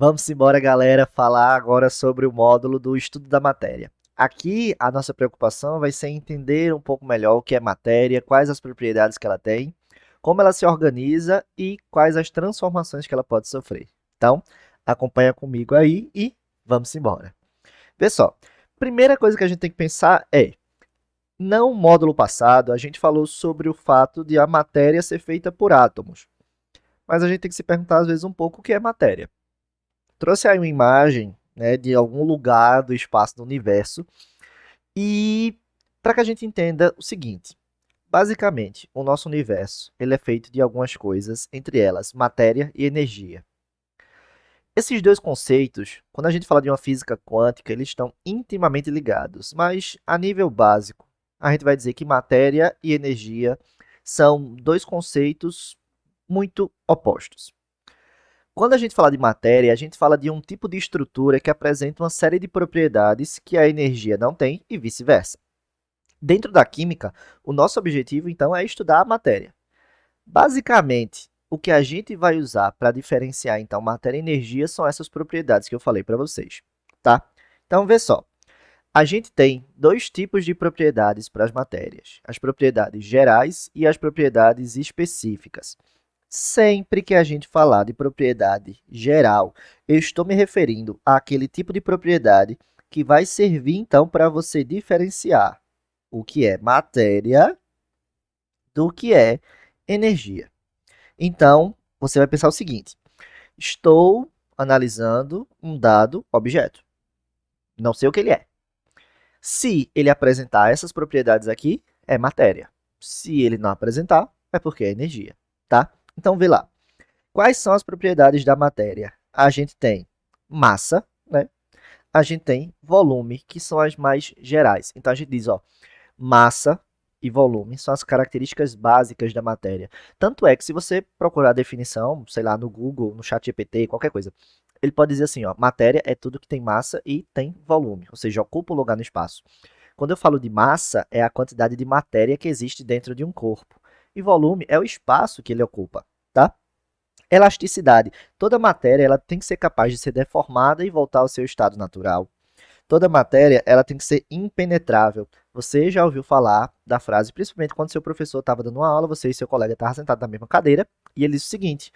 Vamos embora, galera, falar agora sobre o módulo do estudo da matéria. Aqui, a nossa preocupação vai ser entender um pouco melhor o que é matéria, quais as propriedades que ela tem, como ela se organiza e quais as transformações que ela pode sofrer. Então, acompanha comigo aí e vamos embora. Pessoal, primeira coisa que a gente tem que pensar é, no módulo passado, a gente falou sobre o fato de a matéria ser feita por átomos, mas a gente tem que se perguntar, às vezes, um pouco o que é matéria. Trouxe aí uma imagem, né, de algum lugar do espaço do universo e para que a gente entenda o seguinte, basicamente, o nosso universo ele é feito de algumas coisas, entre elas matéria e energia. Esses dois conceitos, quando a gente fala de uma física quântica, eles estão intimamente ligados, mas a nível básico, a gente vai dizer que matéria e energia são dois conceitos muito opostos. Quando a gente fala de matéria, a gente fala de um tipo de estrutura que apresenta uma série de propriedades que a energia não tem e vice-versa. Dentro da química, o nosso objetivo então é estudar a matéria. Basicamente, o que a gente vai usar para diferenciar então matéria e energia são essas propriedades que eu falei para vocês, tá? Então, vê só. A gente tem dois tipos de propriedades para as matérias: as propriedades gerais e as propriedades específicas. Sempre que a gente falar de propriedade geral, eu estou me referindo àquele tipo de propriedade que vai servir, então, para você diferenciar o que é matéria do que é energia. Então, você vai pensar o seguinte: estou analisando um dado objeto. Não sei o que ele é. Se ele apresentar essas propriedades aqui, é matéria. Se ele não apresentar, é porque é energia, tá? Então, vê lá. Quais são as propriedades da matéria? A gente tem massa, né? A gente tem volume, que são as mais gerais. Então a gente diz, ó, massa e volume são as características básicas da matéria. Tanto é que se você procurar a definição, sei lá, no Google, no ChatGPT, qualquer coisa, ele pode dizer assim, ó, matéria é tudo que tem massa e tem volume, ou seja, ocupa o lugar no espaço. Quando eu falo de massa, é a quantidade de matéria que existe dentro de um corpo. E volume é o espaço que ele ocupa, tá? Elasticidade. Toda matéria ela tem que ser capaz de ser deformada e voltar ao seu estado natural. Toda matéria ela tem que ser impenetrável. Você já ouviu falar da frase, principalmente quando seu professor estava dando uma aula, você e seu colega estavam sentados na mesma cadeira, e ele disse o seguinte: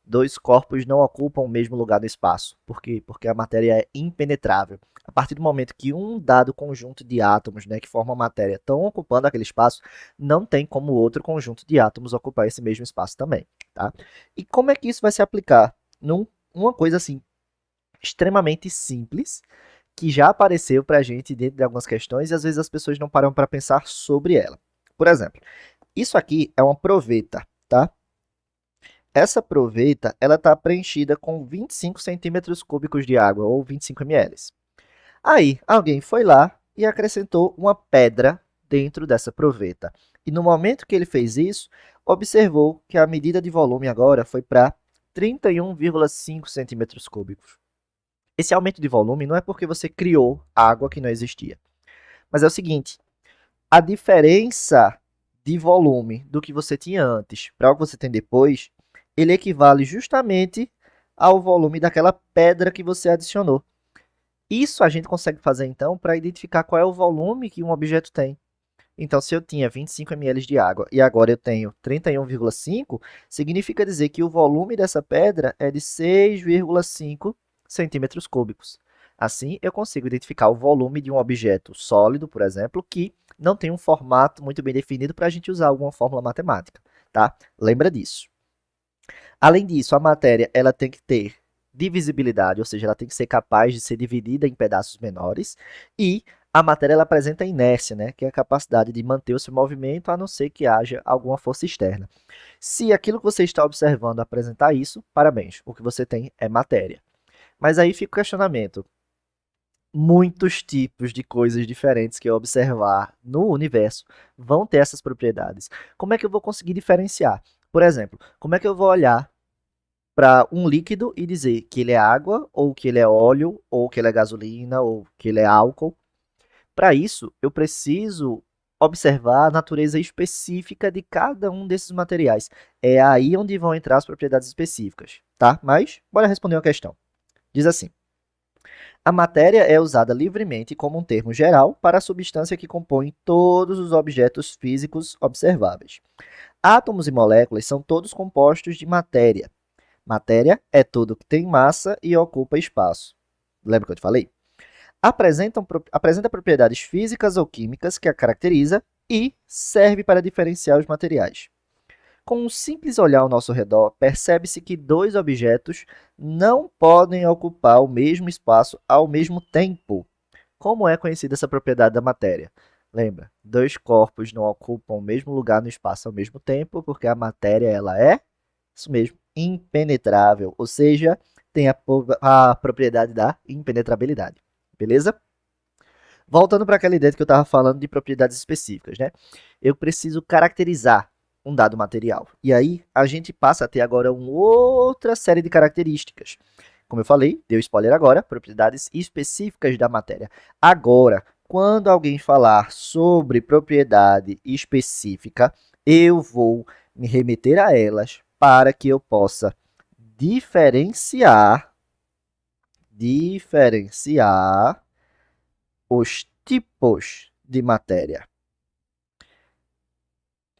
dois corpos não ocupam o mesmo lugar no espaço. Por quê? Porque a matéria é impenetrável. A partir do momento que um dado conjunto de átomos, né, que formam a matéria, estão ocupando aquele espaço, não tem como outro conjunto de átomos ocupar esse mesmo espaço também, tá? E como é que isso vai se aplicar? Numa coisa assim extremamente simples, que já apareceu para a gente dentro de algumas questões e às vezes as pessoas não param para pensar sobre ela. Por exemplo, isso aqui é uma proveta, tá? Essa proveta ela está preenchida com 25 centímetros cúbicos de água, ou 25 ml. Aí, alguém foi lá e acrescentou uma pedra dentro dessa proveta. E no momento que ele fez isso, observou que a medida de volume agora foi para 31,5 centímetros cúbicos. Esse aumento de volume não é porque você criou água que não existia, mas é o seguinte: a diferença de volume do que você tinha antes para o que você tem depois, ele equivale justamente ao volume daquela pedra que você adicionou. Isso a gente consegue fazer então para identificar qual é o volume que um objeto tem. Então, se eu tinha 25 ml de água e agora eu tenho 31,5, significa dizer que o volume dessa pedra é de 6,5 centímetros cúbicos. Assim, eu consigo identificar o volume de um objeto sólido, por exemplo, que não tem um formato muito bem definido para a gente usar alguma fórmula matemática, tá? Lembra disso. Além disso, a matéria ela tem que ter divisibilidade, ou seja, ela tem que ser capaz de ser dividida em pedaços menores, e a matéria ela apresenta inércia, né, que é a capacidade de manter o seu movimento a não ser que haja alguma força externa. Se aquilo que você está observando apresentar isso, parabéns, o que você tem é matéria. Mas aí fica o questionamento: muitos tipos de coisas diferentes que eu observar no universo vão ter essas propriedades. Como é que eu vou conseguir diferenciar? Por exemplo, como é que eu vou olhar para um líquido e dizer que ele é água, ou que ele é óleo, ou que ele é gasolina, ou que ele é álcool? Para isso, eu preciso observar a natureza específica de cada um desses materiais. É aí onde vão entrar as propriedades específicas, tá? Mas, bora responder uma questão. Diz assim: a matéria é usada livremente como um termo geral para a substância que compõe todos os objetos físicos observáveis. Átomos e moléculas são todos compostos de matéria. Matéria é tudo que tem massa e ocupa espaço. Lembra que eu te falei? Apresenta propriedades físicas ou químicas que a caracteriza e serve para diferenciar os materiais. Com um simples olhar ao nosso redor, percebe-se que dois objetos não podem ocupar o mesmo espaço ao mesmo tempo. Como é conhecida essa propriedade da matéria? Lembra, dois corpos não ocupam o mesmo lugar no espaço ao mesmo tempo, porque a matéria ela é, isso mesmo, impenetrável, ou seja, tem a propriedade da impenetrabilidade. Beleza? Voltando para aquela ideia que eu estava falando de propriedades específicas, né? Eu preciso caracterizar um dado material. E aí a gente passa a ter agora uma outra série de características. Como eu falei, deu spoiler agora, propriedades específicas da matéria. Agora, quando alguém falar sobre propriedade específica, eu vou me remeter a elas para que eu possa diferenciar os tipos de matéria.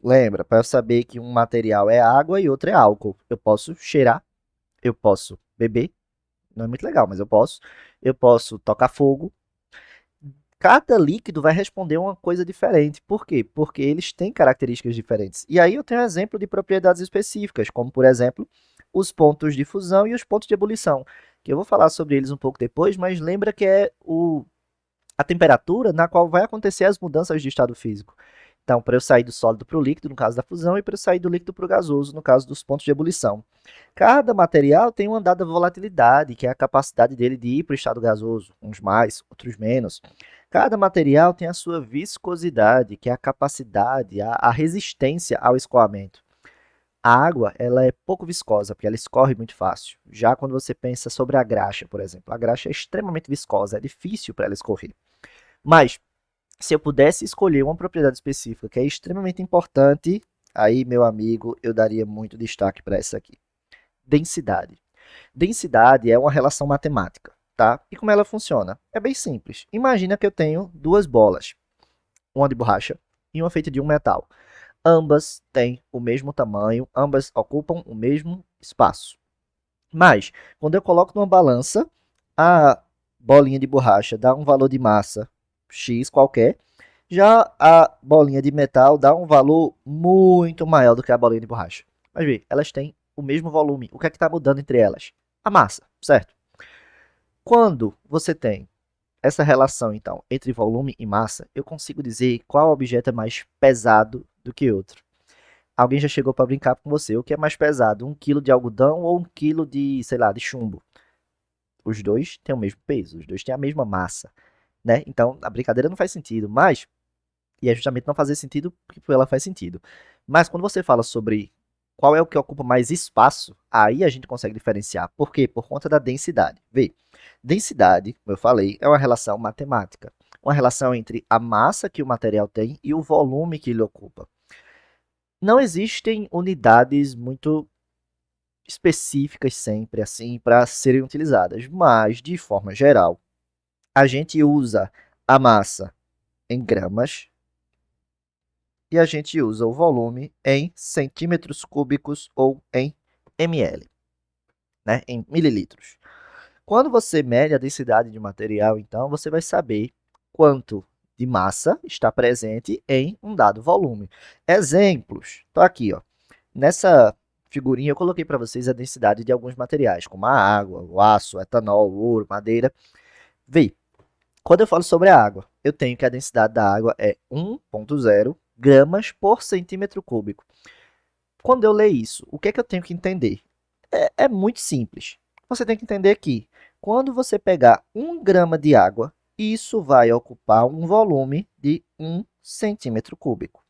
Lembra, para eu saber que um material é água e outro é álcool. Eu posso cheirar, eu posso beber, não é muito legal, mas eu posso. Eu posso tocar fogo. Cada líquido vai responder uma coisa diferente. Por quê? Porque eles têm características diferentes. E aí eu tenho um exemplo de propriedades específicas, como por exemplo, os pontos de fusão e os pontos de ebulição, que eu vou falar sobre eles um pouco depois, mas lembra que é a temperatura na qual vai acontecer as mudanças de estado físico. Então, para eu sair do sólido para o líquido, no caso da fusão, e para eu sair do líquido para o gasoso, no caso dos pontos de ebulição. Cada material tem uma dada volatilidade, que é a capacidade dele de ir para o estado gasoso, uns mais, outros menos. Cada material tem a sua viscosidade, que é a capacidade, a resistência ao escoamento. A água, ela é pouco viscosa, porque ela escorre muito fácil. Já quando você pensa sobre a graxa, por exemplo, a graxa é extremamente viscosa, é difícil para ela escorrer. Mas, se eu pudesse escolher uma propriedade específica que é extremamente importante, aí, meu amigo, eu daria muito destaque para essa aqui. Densidade. Densidade é uma relação matemática, tá? E como ela funciona? É bem simples. Imagina que eu tenho duas bolas, uma de borracha e uma feita de um metal. Ambas têm o mesmo tamanho, ambas ocupam o mesmo espaço. Mas, quando eu coloco numa balança, a bolinha de borracha dá um valor de massa X qualquer, já a bolinha de metal dá um valor muito maior do que a bolinha de borracha. Mas vê, elas têm o mesmo volume. O que é que está mudando entre elas? A massa, certo? Quando você tem essa relação, então, entre volume e massa, eu consigo dizer qual objeto é mais pesado do que outro. Alguém já chegou para brincar com você. O que é mais pesado? 1 quilo de algodão ou 1 quilo de, sei lá, de chumbo? Os dois têm o mesmo peso, os dois têm a mesma massa, né? Então, a brincadeira não faz sentido, mas... E é justamente não fazer sentido porque ela faz sentido. Mas quando você fala sobre qual é o que ocupa mais espaço, aí a gente consegue diferenciar. Por quê? Por conta da densidade. Vê, densidade, como eu falei, é uma relação matemática. Uma relação entre a massa que o material tem e o volume que ele ocupa. Não existem unidades muito específicas sempre assim para serem utilizadas, mas de forma geral, a gente usa a massa em gramas e a gente usa o volume em centímetros cúbicos ou em ml, né, em mililitros. Quando você mede a densidade de material, então, você vai saber quanto de massa está presente em um dado volume. Exemplos. Estou aqui, ó. Nessa figurinha eu coloquei para vocês a densidade de alguns materiais, como a água, o aço, o etanol, o ouro, madeira. Vê, quando eu falo sobre a água, eu tenho que a densidade da água é 1,0 gramas por centímetro cúbico. Quando eu ler isso, o que é que eu tenho que entender? É muito simples. Você tem que entender que quando você pegar 1 grama de água, isso vai ocupar um volume de 1 centímetro cúbico.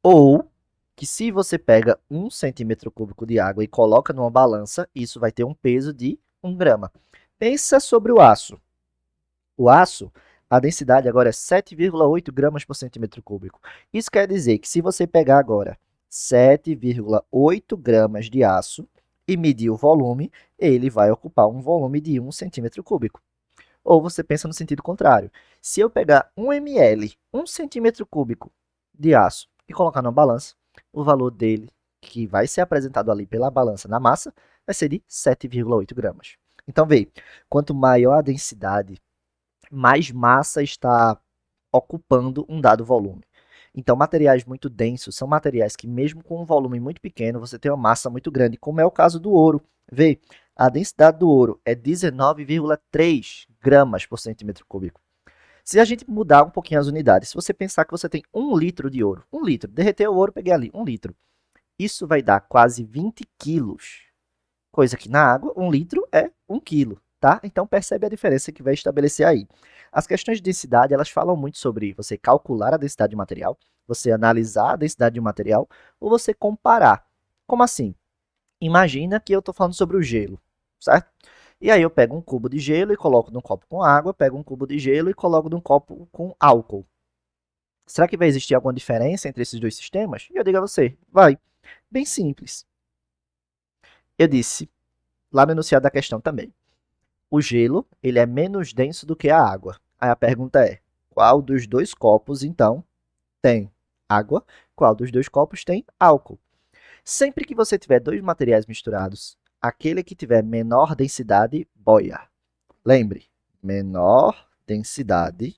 Ou que se você pega 1 centímetro cúbico de água e coloca numa balança, isso vai ter um peso de 1 grama. Pensa sobre o aço. O aço, a densidade agora é 7,8 gramas por centímetro cúbico. Isso quer dizer que se você pegar agora 7,8 gramas de aço e medir o volume, ele vai ocupar um volume de 1 centímetro cúbico. Ou você pensa no sentido contrário. Se eu pegar 1 ml, 1 centímetro cúbico de aço e colocar na balança, o valor dele, que vai ser apresentado ali pela balança na massa, vai ser de 7,8 gramas. Então, veja, quanto maior a densidade, mais massa está ocupando um dado volume. Então, materiais muito densos são materiais que, mesmo com um volume muito pequeno, você tem uma massa muito grande, como é o caso do ouro. Vê, a densidade do ouro é 19,3 gramas por centímetro cúbico. Se a gente mudar um pouquinho as unidades, se você pensar que você tem 1 litro de ouro, 1 litro, derreteu o ouro, peguei ali, 1 litro. Isso vai dar quase 20 quilos. Coisa que na água, 1 litro é 1 quilo, tá? Então, percebe a diferença que vai estabelecer aí. As questões de densidade, elas falam muito sobre você calcular a densidade de material, você analisar a densidade de um material, ou você comparar. Como assim? Imagina que eu estou falando sobre o gelo, certo? E aí eu pego um cubo de gelo e coloco num copo com água, pego um cubo de gelo e coloco num copo com álcool. Será que vai existir alguma diferença entre esses dois sistemas? E eu digo a você, vai. Bem simples. Eu disse, lá no enunciado da questão também, o gelo ele é menos denso do que a água. Aí a pergunta é, qual dos dois copos, então, tem água? Qual dos dois copos tem álcool? Sempre que você tiver dois materiais misturados, aquele que tiver menor densidade, boia. Lembre, menor densidade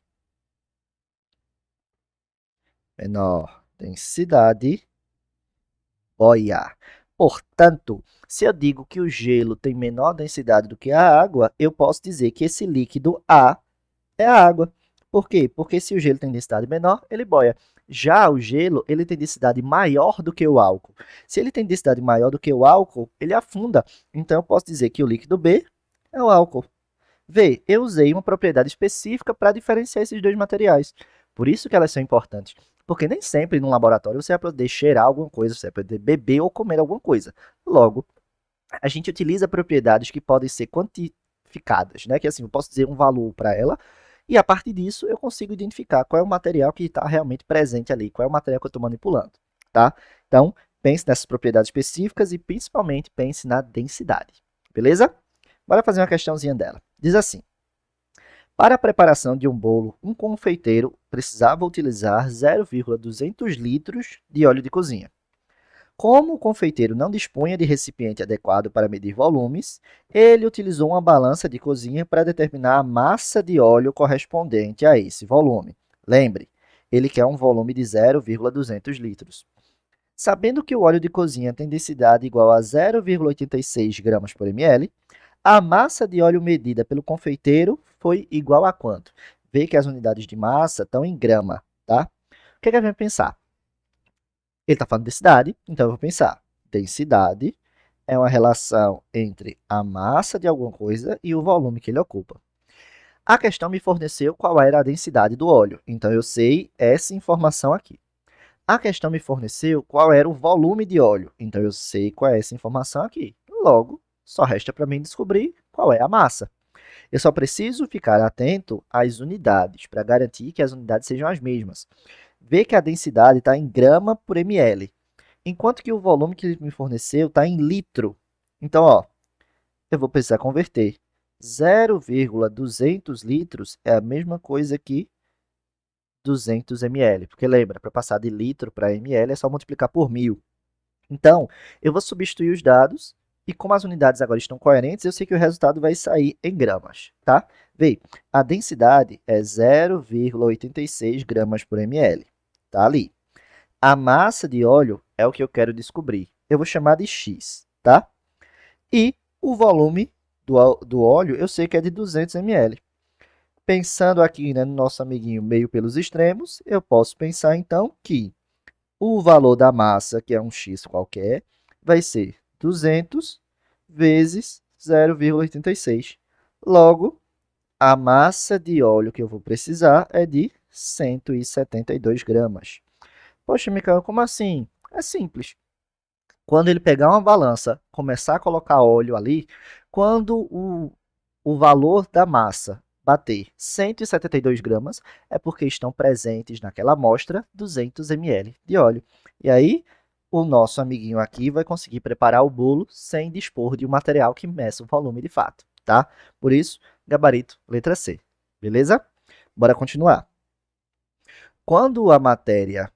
boia. Portanto, se eu digo que o gelo tem menor densidade do que a água, eu posso dizer que esse líquido A é a água. Por quê? Porque se o gelo tem densidade menor, ele boia. Já o gelo, ele tem densidade maior do que o álcool. Se ele tem densidade maior do que o álcool, ele afunda. Então, eu posso dizer que o líquido B é o álcool. Vê, eu usei uma propriedade específica para diferenciar esses dois materiais. Por isso que elas são importantes. Porque nem sempre no laboratório você vai poder cheirar alguma coisa, você vai poder beber ou comer alguma coisa. Logo, a gente utiliza propriedades que podem ser quantificadas, né? Que assim, eu posso dizer um valor para ela e a partir disso eu consigo identificar qual é o material que está realmente presente ali, qual é o material que eu estou manipulando, tá? Então, pense nessas propriedades específicas e principalmente pense na densidade, beleza? Bora fazer uma questãozinha dela. Diz assim, para a preparação de um bolo, um confeiteiro precisava utilizar 0,200 litros de óleo de cozinha. Como o confeiteiro não dispunha de recipiente adequado para medir volumes, ele utilizou uma balança de cozinha para determinar a massa de óleo correspondente a esse volume. Lembre, ele quer um volume de 0,200 litros. Sabendo que o óleo de cozinha tem densidade igual a 0,86 gramas por ml, a massa de óleo medida pelo confeiteiro foi igual a quanto? Vê que as unidades de massa estão em grama, tá? O que é que a gente vai pensar? Ele está falando de densidade, então eu vou pensar, densidade é uma relação entre a massa de alguma coisa e o volume que ele ocupa. A questão me forneceu qual era a densidade do óleo, então eu sei essa informação aqui. A questão me forneceu qual era o volume de óleo, então eu sei qual é essa informação aqui. Logo, só resta para mim descobrir qual é a massa. Eu só preciso ficar atento às unidades, para garantir que as unidades sejam as mesmas. Vê que a densidade está em grama por ml, enquanto que o volume que ele me forneceu está em litro. Então, ó, eu vou precisar converter. 0,200 litros é a mesma coisa que 200 ml, porque lembra, para passar de litro para ml é só multiplicar por 1000. Então, eu vou substituir os dados e como as unidades agora estão coerentes, eu sei que o resultado vai sair em gramas, tá? Vê, a densidade é 0,86 gramas por ml, tá ali. A massa de óleo é o que eu quero descobrir. Eu vou chamar de X, tá? E o volume do óleo eu sei que é de 200 ml. Pensando aqui, né, no nosso amiguinho meio pelos extremos, eu posso pensar então que o valor da massa, que é um X qualquer, vai ser 200 vezes 0,86. Logo, a massa de óleo que eu vou precisar é de 172 gramas. Poxa, Micael, como assim? É simples. Quando ele pegar uma balança, começar a colocar óleo ali, quando o valor da massa bater 172 gramas, é porque estão presentes naquela amostra 200 ml de óleo. E aí, o nosso amiguinho aqui vai conseguir preparar o bolo sem dispor de um material que meça o volume de fato, tá? Por isso, gabarito letra C, beleza? Bora continuar. Quando a matéria,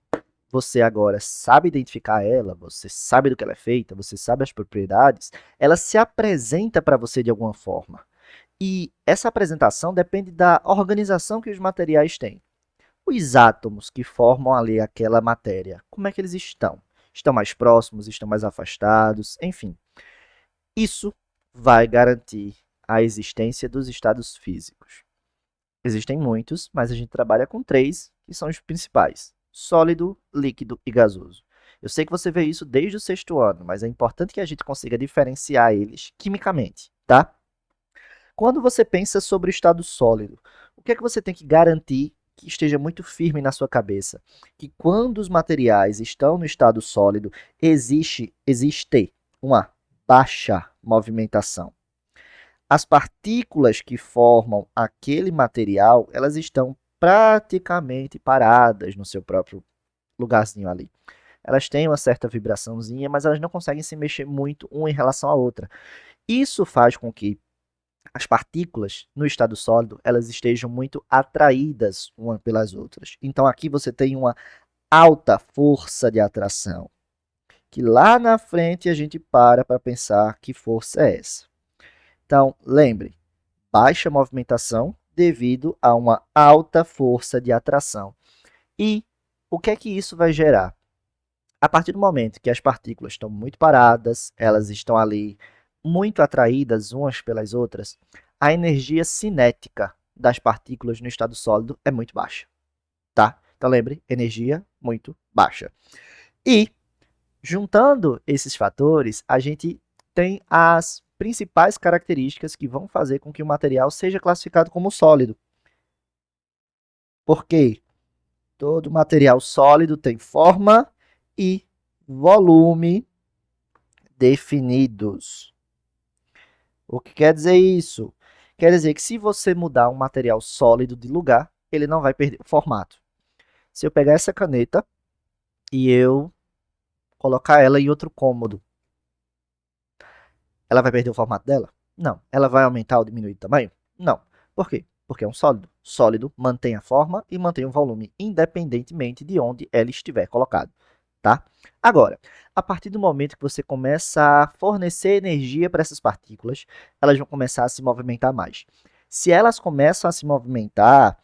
você agora sabe identificar ela, você sabe do que ela é feita, você sabe as propriedades, ela se apresenta para você de alguma forma. E essa apresentação depende da organização que os materiais têm. Os átomos que formam ali aquela matéria, como é que eles estão? Estão mais próximos, estão mais afastados, enfim. Isso vai garantir a existência dos estados físicos. Existem muitos, mas a gente trabalha com 3, que são os principais: sólido, líquido e gasoso. Eu sei que você vê isso desde o 6º ano, mas é importante que a gente consiga diferenciar eles quimicamente, tá? Quando você pensa sobre o estado sólido, o que é que você tem que garantir que esteja muito firme na sua cabeça? Que quando os materiais estão no estado sólido, existe uma baixa movimentação. As partículas que formam aquele material, elas estão praticamente paradas no seu próprio lugarzinho ali. Elas têm uma certa vibraçãozinha, mas elas não conseguem se mexer muito uma em relação à outra. Isso faz com que as partículas no estado sólido, elas estejam muito atraídas umas pelas outras. Então aqui você tem uma alta força de atração, que lá na frente a gente para pensar que força é essa. Então, lembre, baixa movimentação devido a uma alta força de atração. E o que é que isso vai gerar? A partir do momento que as partículas estão muito paradas, elas estão ali muito atraídas umas pelas outras, a energia cinética das partículas no estado sólido é muito baixa, tá? Então lembre, energia muito baixa. E, juntando esses fatores, a gente tem as principais características que vão fazer com que o material seja classificado como sólido. Por quê? Todo material sólido tem forma e volume definidos. O que quer dizer isso? Quer dizer que se você mudar um material sólido de lugar, ele não vai perder o formato. Se eu pegar essa caneta e eu colocar ela em outro cômodo, ela vai perder o formato dela? Não. Ela vai aumentar ou diminuir de tamanho? Não. Por quê? Porque é um sólido. Sólido mantém a forma e mantém o volume, independentemente de onde ela estiver colocado. Tá? Agora, a partir do momento que você começa a fornecer energia para essas partículas, elas vão começar a se movimentar mais. Se elas começam a se movimentar,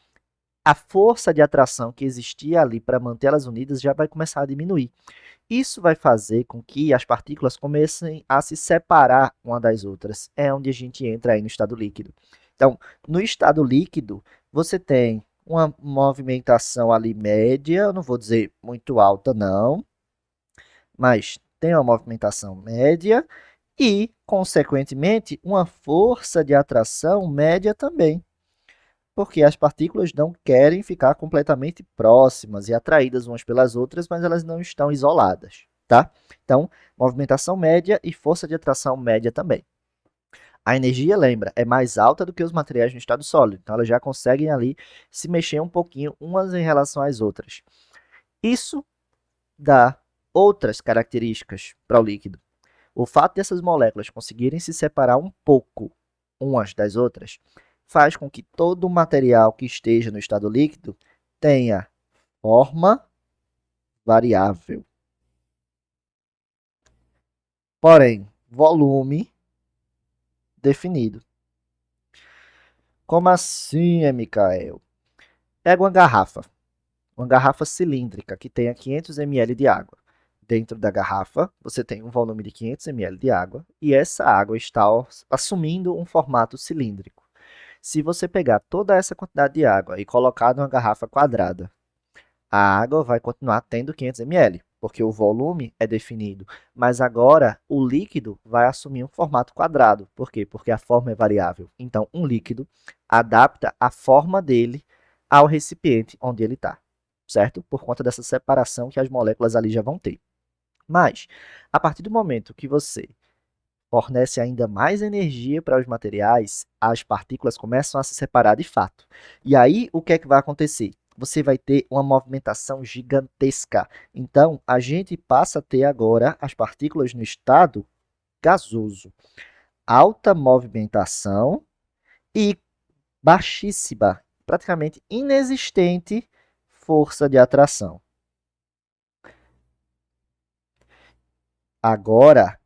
a força de atração que existia ali para mantê-las unidas já vai começar a diminuir. Isso vai fazer com que as partículas comecem a se separar uma das outras. É onde a gente entra aí no estado líquido. Então, no estado líquido, você tem uma movimentação ali média, eu não vou dizer muito alta não, mas tem uma movimentação média e, consequentemente, uma força de atração média também, porque as partículas não querem ficar completamente próximas e atraídas umas pelas outras, mas elas não estão isoladas, tá? Então, movimentação média e força de atração média também. A energia, lembra, é mais alta do que os materiais no estado sólido, então elas já conseguem ali se mexer um pouquinho umas em relação às outras. Isso dá outras características para o líquido. O fato dessas moléculas conseguirem se separar um pouco umas das outras faz com que todo o material que esteja no estado líquido tenha forma variável. Porém, volume definido. Como assim, Micael? Pega uma garrafa cilíndrica que tenha 500 ml de água. Dentro da garrafa, você tem um volume de 500 ml de água e essa água está assumindo um formato cilíndrico. Se você pegar toda essa quantidade de água e colocar numa garrafa quadrada, a água vai continuar tendo 500 ml, porque o volume é definido, mas agora o líquido vai assumir um formato quadrado. Por quê? Porque a forma é variável. Então, um líquido adapta a forma dele ao recipiente onde ele está, certo? Por conta dessa separação que as moléculas ali já vão ter. Mas, a partir do momento que você fornece ainda mais energia para os materiais, as partículas começam a se separar de fato. E aí, o que é que vai acontecer? você vai ter uma movimentação gigantesca. Então, a gente passa a ter agora as partículas no estado gasoso. Alta movimentação e baixíssima, praticamente inexistente força de atração. Agora,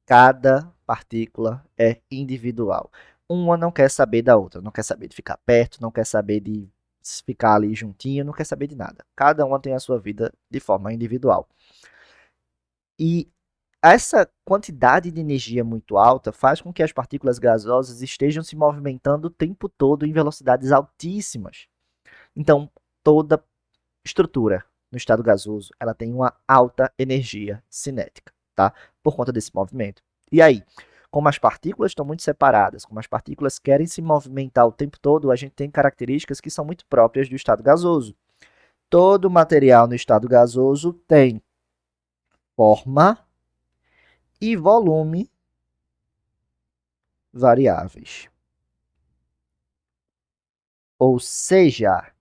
cada partícula é individual. Uma não quer saber da outra, não quer saber de ficar perto, não quer saber de ficar ali juntinho, não quer saber de nada. Cada uma tem a sua vida de forma individual. E essa quantidade de energia muito alta faz com que as partículas gasosas estejam se movimentando o tempo todo em velocidades altíssimas. Então, toda estrutura no estado gasoso, ela tem uma alta energia cinética, tá? Por conta desse movimento. E aí, como as partículas estão muito separadas, como as partículas querem se movimentar o tempo todo, a gente tem características que são muito próprias do estado gasoso. Todo material no estado gasoso tem forma e volume variáveis. Ou seja,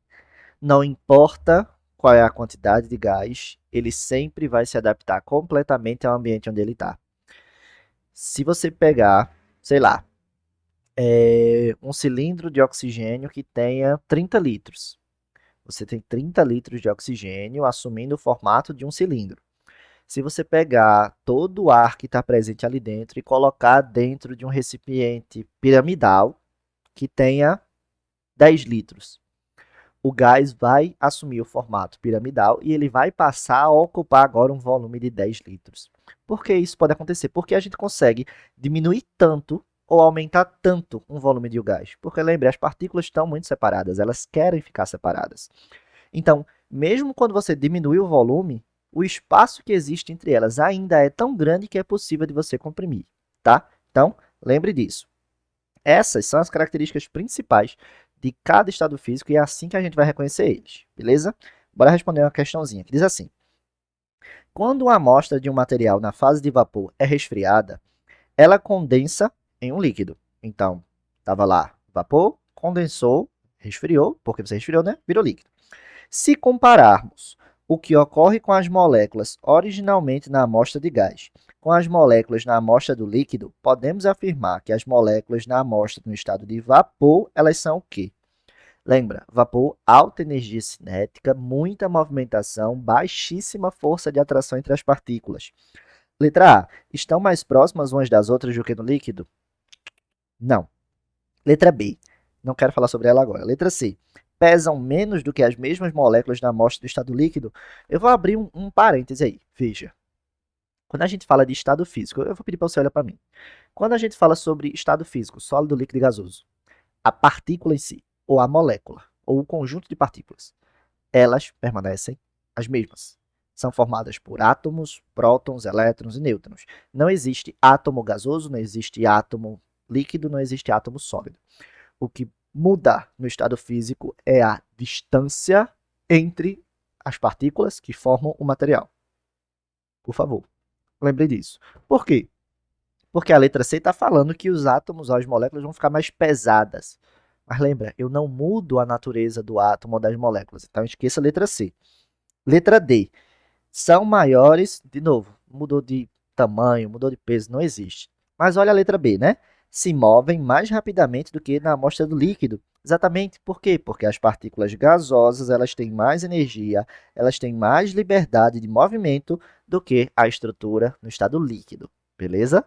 não importa qual é a quantidade de gás, ele sempre vai se adaptar completamente ao ambiente onde ele está. Se você pegar, sei lá, um cilindro de oxigênio que tenha 30 litros. Você tem 30 litros de oxigênio assumindo o formato de um cilindro. Se você pegar todo o ar que está presente ali dentro e colocar dentro de um recipiente piramidal que tenha 10 litros, o gás vai assumir o formato piramidal e ele vai passar a ocupar agora um volume de 10 litros. Por que isso pode acontecer? Porque a gente consegue diminuir tanto ou aumentar tanto um volume de gás. Porque lembre, as partículas estão muito separadas, elas querem ficar separadas. Então, mesmo quando você diminui o volume, o espaço que existe entre elas ainda é tão grande que é possível de você comprimir, tá? Então, lembre disso. Essas são as características principais de cada estado físico e é assim que a gente vai reconhecer eles, beleza? Bora responder uma questãozinha que diz assim: quando uma amostra de um material na fase de vapor é resfriada, ela condensa em um líquido. Então, estava lá vapor, condensou, resfriou, porque você resfriou, né? Virou líquido. Se compararmos o que ocorre com as moléculas originalmente na amostra de gás com as moléculas na amostra do líquido, podemos afirmar que as moléculas na amostra no estado de vapor, elas são o quê? Lembra, vapor, alta energia cinética, muita movimentação, baixíssima força de atração entre as partículas. Letra A, estão mais próximas umas das outras do que no líquido? Não. Letra B, não quero falar sobre ela agora. Letra C, pesam menos do que as mesmas moléculas na amostra do estado líquido? Eu vou abrir um parêntese aí, veja. Quando a gente fala de estado físico, eu vou pedir para você olhar para mim. Quando a gente fala sobre estado físico, sólido, líquido e gasoso, a partícula em si, ou a molécula, ou o conjunto de partículas, elas permanecem as mesmas. São formadas por átomos, prótons, elétrons e nêutrons. Não existe átomo gasoso, não existe átomo líquido, não existe átomo sólido. O que muda no estado físico é a distância entre as partículas que formam o material. Por favor, lembre disso. Por quê? Porque a letra C está falando que os átomos, as moléculas vão ficar mais pesadas. Mas lembra, eu não mudo a natureza do átomo ou das moléculas. Então esqueça a letra C. Letra D. São maiores, de novo, mudou de tamanho, mudou de peso, não existe. Mas olha a letra B, né? Se movem mais rapidamente do que na amostra do líquido. Exatamente por quê? Porque as partículas gasosas, elas têm mais energia, elas têm mais liberdade de movimento do que a estrutura no estado líquido. Beleza?